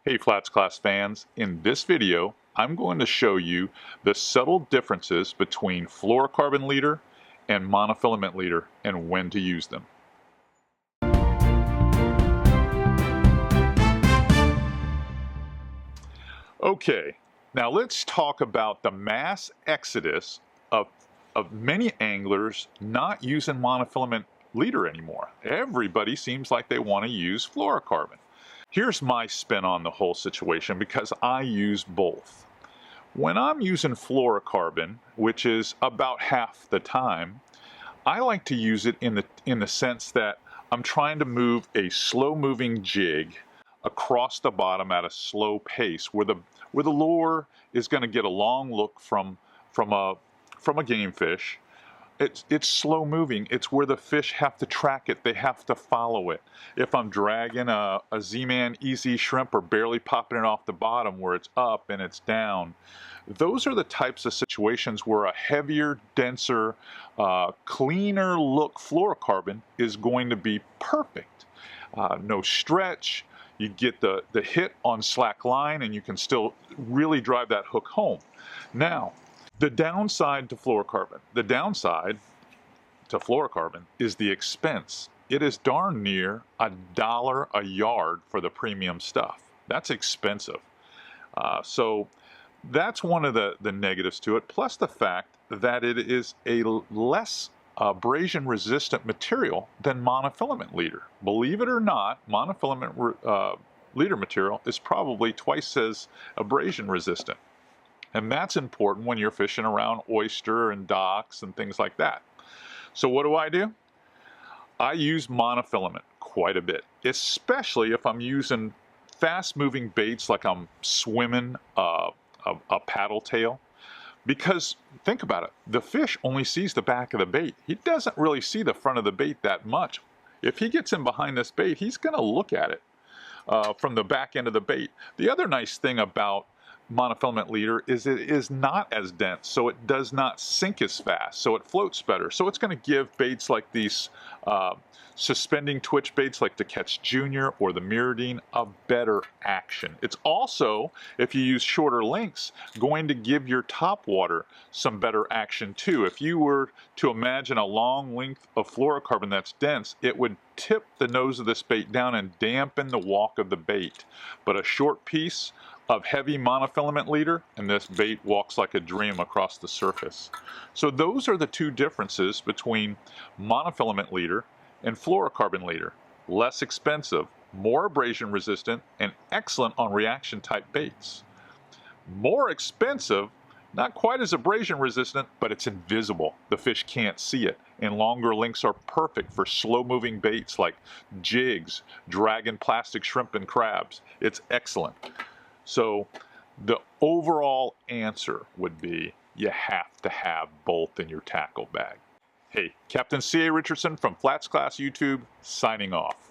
Hey Flatsclass fans, in this video I'm going to show you the subtle differences between fluorocarbon leader and monofilament leader and when to use them. Okay, now let's talk about the mass exodus of, many anglers not using monofilament leader anymore. Everybody seems like they want to use fluorocarbon. Here's my spin on the whole situation because I use both. When I'm using fluorocarbon, which is about half the time, I like to use it in the sense that I'm trying to move a slow-moving jig across the bottom at a slow pace, where the lure is going to get a long look from a game fish. It's slow moving. It's where the fish have to track it. They have to follow it. If I'm dragging a Z-Man easy shrimp or barely popping it off the bottom where it's up and it's down, those are the types of situations where a heavier, denser, cleaner look fluorocarbon is going to be perfect. No stretch. You get the hit on slack line and you can still really drive that hook home. Now, the downside to fluorocarbon is the expense. It is darn near $1 a yard for the premium stuff. That's expensive. So that's one of the negatives to it, plus the fact that it is a less abrasion resistant material than monofilament leader. Believe it or not, monofilament leader material is probably twice as abrasion resistant. And that's important when you're fishing around oyster and docks and things like that. So what do? I use monofilament quite a bit, especially if I'm using fast-moving baits like I'm swimming a paddle tail. Because think about it, the fish only sees the back of the bait. He doesn't really see the front of the bait that much. If he gets in behind this bait, he's going to look at it from the back end of the bait. The other nice thing about monofilament leader is it is not as dense, so it does not sink as fast, so it floats better. So it's going to give baits like these suspending twitch baits like the Catch Junior or the Mirrodine a better action. It's also, if you use shorter lengths, going to give your topwater some better action too. If you were to imagine a long length of fluorocarbon that's dense, it would tip the nose of this bait down and dampen the walk of the bait. But a short piece of heavy monofilament leader, and this bait walks like a dream across the surface. So those are the two differences between monofilament leader and fluorocarbon leader. Less expensive, more abrasion resistant, and excellent on reaction type baits. More expensive, not quite as abrasion resistant, but it's invisible. The fish can't see it. And longer lengths are perfect for slow moving baits like jigs, dragging plastic shrimp and crabs. It's excellent. So the overall answer would be you have to have both in your tackle bag. Hey, Captain C.A. Richardson from Flatsclass YouTube, signing off.